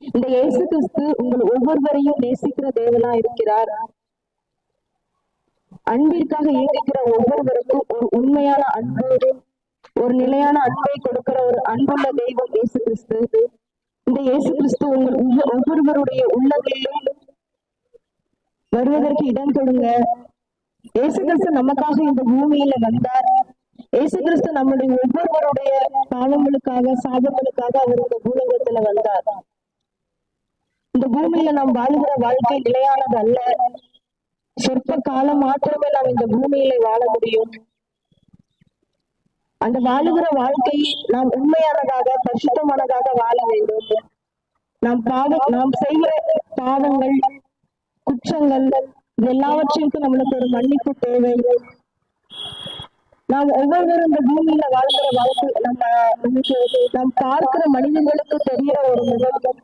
இந்த இயேசு கிறிஸ்து உங்கள் ஒவ்வொருவரையும் நேசிக்கிற தேவனா இருக்கிறார். அன்பிற்காக இயங்குகிற ஒவ்வொருவருக்கும் ஒரு உண்மையான அன்போடு ஒரு நிலையான அன்பை கொடுக்கிற ஒரு அன்புள்ள தெய்வம் இயேசு கிறிஸ்து. இந்த இயேசு கிறிஸ்து உங்கள் ஒவ்வொருவருடைய உள்ளங்களிலும் வருவதற்கு இடம் கொடுங்க. இயேசு கிறிஸ்து நமக்காக இந்த பூமியில வந்தார். இயேசு கிறிஸ்து நம்முடைய ஒவ்வொருவருடைய பாவங்களுக்காக சாபங்களுக்காக அவர் இந்த பூலோகத்துல வந்தார். இந்த பூமியில நாம் வாழுகிற வாழ்க்கை நிலையானது அல்ல. சொற்ப காலம் மாத்திரமே நாம் இந்த பூமியில வாழ முடியும். அந்த வாழுகிற வாழ்க்கையை நாம் உண்மையானதாக பரிசுத்தமானதாக வாழ வேண்டும். நாம் செய்கிற பாவங்கள் குற்றங்கள் இது எல்லாவற்றிற்கும் நம்மளுக்கு ஒரு மன்னிப்பு தேவை. நாம் ஒவ்வொருவரும் இந்த பூமியில வாழ்கிற வாழ்க்கை நாம் பார்க்கிற மனிதர்களுக்கு தெரிகிற ஒரு முகம்